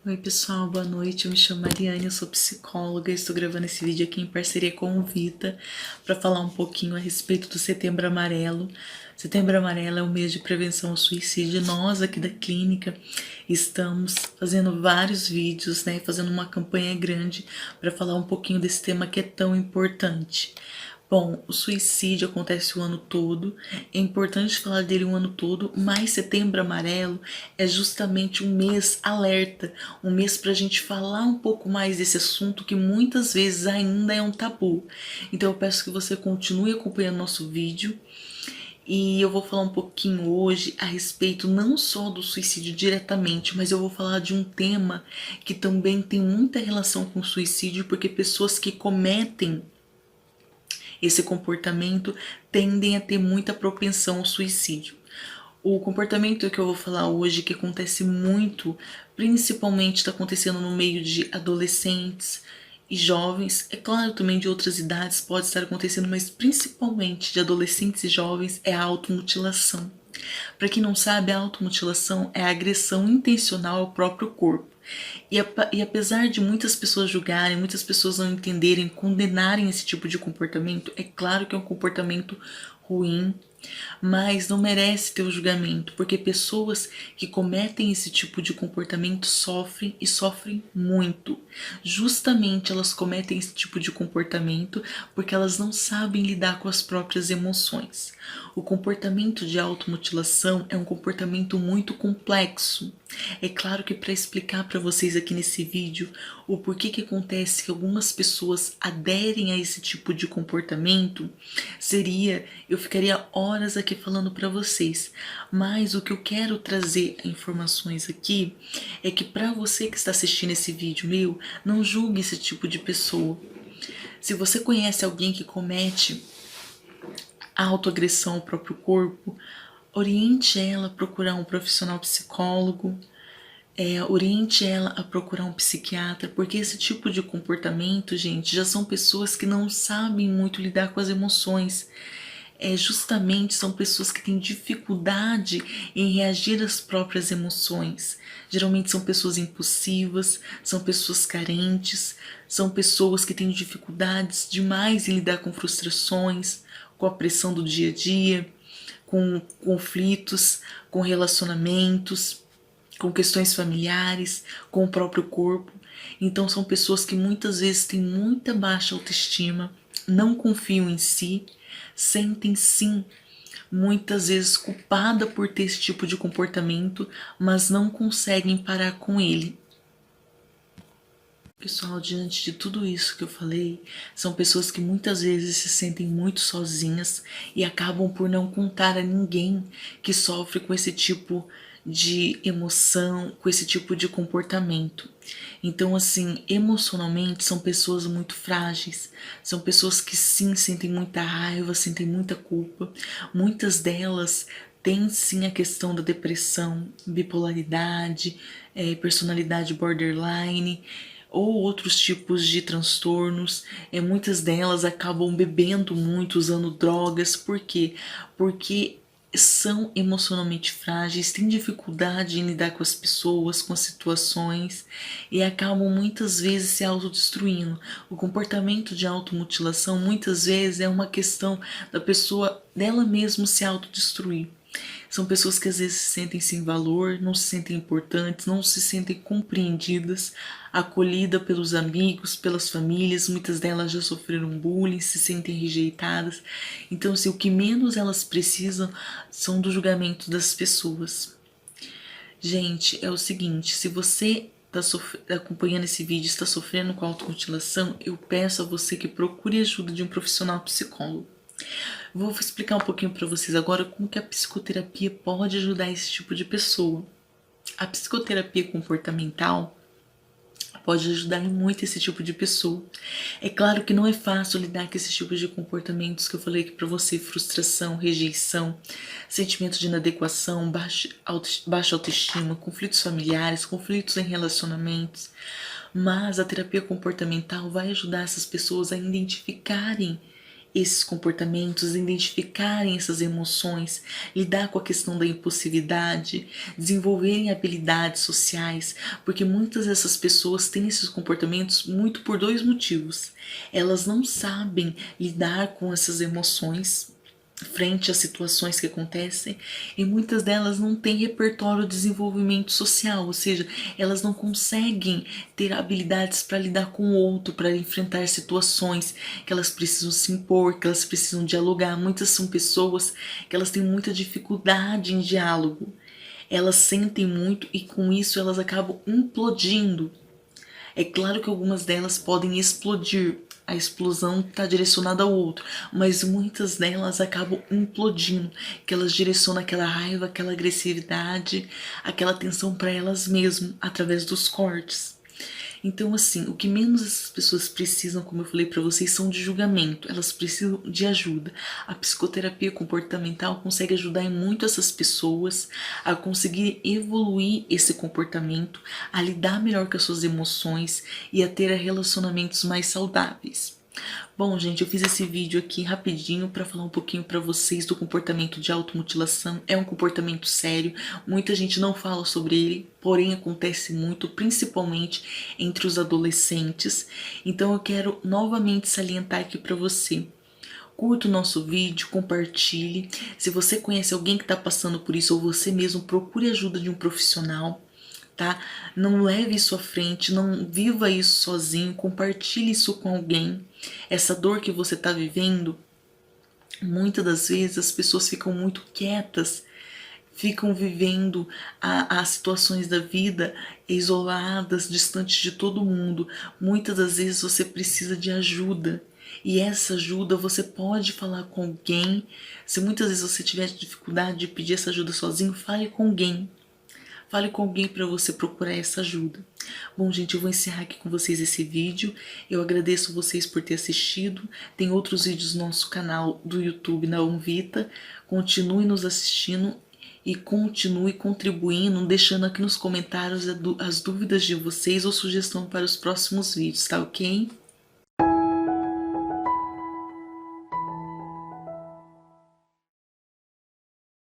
Oi pessoal, boa noite, eu me chamo Mariane, eu sou psicóloga e estou gravando esse vídeo aqui em parceria com o Vita para falar um pouquinho a respeito do Setembro Amarelo. Setembro Amarelo é o mês de prevenção ao suicídio. Nós aqui da clínica estamos fazendo vários vídeos, fazendo uma campanha grande para falar um pouquinho desse tema que é tão importante. Bom, o suicídio acontece o ano todo, é importante falar dele o ano todo, mas Setembro Amarelo é justamente um mês alerta, um mês para a gente falar um pouco mais desse assunto que muitas vezes ainda é um tabu. Então eu peço que você continue acompanhando nosso vídeo e eu vou falar um pouquinho hoje a respeito não só do suicídio diretamente, mas eu vou falar de um tema que também tem muita relação com o suicídio, porque pessoas que cometem esse comportamento tendem a ter muita propensão ao suicídio. O comportamento que eu vou falar hoje, que acontece muito, principalmente está acontecendo no meio de adolescentes e jovens, é claro também de outras idades pode estar acontecendo, mas principalmente de adolescentes e jovens, é a automutilação. Para quem não sabe, a automutilação é a agressão intencional ao próprio corpo. E apesar de muitas pessoas julgarem, muitas pessoas não entenderem, condenarem esse tipo de comportamento, é claro que é um comportamento ruim, mas não merece ter o julgamento, porque pessoas que cometem esse tipo de comportamento sofrem e sofrem muito. Justamente elas cometem esse tipo de comportamento porque elas não sabem lidar com as próprias emoções. O comportamento de automutilação é um comportamento muito complexo. É claro que para explicar para vocês aqui nesse vídeo o porquê que acontece que algumas pessoas aderem a esse tipo de comportamento, eu ficaria horas aqui falando para vocês, mas o que eu quero trazer informações aqui é que para você que está assistindo esse vídeo meu, não julgue esse tipo de pessoa. Se você conhece alguém que comete autoagressão ao próprio corpo, oriente ela a procurar um profissional psicólogo, oriente ela a procurar um psiquiatra, porque esse tipo de comportamento, gente, já são pessoas que não sabem muito lidar com as emoções. Justamente são pessoas que têm dificuldade em reagir às próprias emoções. Geralmente são pessoas impulsivas, são pessoas carentes, são pessoas que têm dificuldades demais em lidar com frustrações, com a pressão do dia a dia, com conflitos, com relacionamentos, com questões familiares, com o próprio corpo. Então são pessoas que muitas vezes têm muita baixa autoestima, não confiam em si, sentem sim muitas vezes culpada por ter esse tipo de comportamento, mas não conseguem parar com ele. Pessoal, diante de tudo isso que eu falei, são pessoas que muitas vezes se sentem muito sozinhas e acabam por não contar a ninguém que sofre com esse tipo de emoção, com esse tipo de comportamento. Então, assim, emocionalmente são pessoas muito frágeis, são pessoas que sim sentem muita raiva, sentem muita culpa. Muitas delas têm sim a questão da depressão, bipolaridade, personalidade borderline ou outros tipos de transtornos. Muitas delas acabam bebendo muito, usando drogas. Por quê? Porque são emocionalmente frágeis, têm dificuldade em lidar com as pessoas, com as situações e acabam muitas vezes se autodestruindo. O comportamento de automutilação muitas vezes é uma questão da pessoa dela mesma se autodestruir. São pessoas que às vezes se sentem sem valor, não se sentem importantes, não se sentem compreendidas, acolhidas pelos amigos, pelas famílias. Muitas delas já sofreram bullying, se sentem rejeitadas. Então, assim, o que menos elas precisam são do julgamento das pessoas. Gente, é o seguinte, se você está acompanhando esse vídeo e está sofrendo com automutilação, eu peço a você que procure ajuda de um profissional psicólogo. Vou explicar um pouquinho para vocês agora como que a psicoterapia pode ajudar esse tipo de pessoa. A psicoterapia comportamental pode ajudar muito esse tipo de pessoa. É claro que não é fácil lidar com esses tipos de comportamentos que eu falei aqui para você: frustração, rejeição, sentimento de inadequação, baixa autoestima, conflitos familiares, conflitos em relacionamentos. Mas a terapia comportamental vai ajudar essas pessoas a identificarem esses comportamentos, identificarem essas emoções, lidar com a questão da impulsividade, desenvolverem habilidades sociais, porque muitas dessas pessoas têm esses comportamentos muito por dois motivos. Elas não sabem lidar com essas emoções frente às situações que acontecem, e muitas delas não têm repertório de desenvolvimento social, ou seja, elas não conseguem ter habilidades para lidar com o outro, para enfrentar situações que elas precisam se impor, que elas precisam dialogar. Muitas são pessoas que elas têm muita dificuldade em diálogo, elas sentem muito e com isso elas acabam implodindo. É claro que algumas delas podem explodir, a explosão está direcionada ao outro, mas muitas delas acabam implodindo, que elas direcionam aquela raiva, aquela agressividade, aquela tensão para elas mesmas, através dos cortes. Então, assim, o que menos essas pessoas precisam, como eu falei para vocês, são de julgamento, elas precisam de ajuda. A psicoterapia comportamental consegue ajudar muito essas pessoas a conseguir evoluir esse comportamento, a lidar melhor com as suas emoções e a ter relacionamentos mais saudáveis. Bom, gente, eu fiz esse vídeo aqui rapidinho para falar um pouquinho para vocês do comportamento de automutilação. É um comportamento sério, muita gente não fala sobre ele, porém acontece muito, principalmente entre os adolescentes. Então eu quero novamente salientar aqui para você. Curta o nosso vídeo, compartilhe. Se você conhece alguém que está passando por isso ou você mesmo, procure ajuda de um profissional. Tá? Não leve isso à frente, não viva isso sozinho, compartilhe isso com alguém. Essa dor que você está vivendo, muitas das vezes as pessoas ficam muito quietas, ficam vivendo as situações da vida isoladas, distantes de todo mundo. Muitas das vezes você precisa de ajuda. E essa ajuda você pode falar com alguém. Se muitas vezes você tiver dificuldade de pedir essa ajuda sozinho, fale com alguém. Fale com alguém para você procurar essa ajuda. Bom, gente, eu vou encerrar aqui com vocês esse vídeo. Eu agradeço vocês por ter assistido. Tem outros vídeos no nosso canal do YouTube, na Unvita. Continue nos assistindo e continue contribuindo, deixando aqui nos comentários as dúvidas de vocês ou sugestão para os próximos vídeos, tá ok?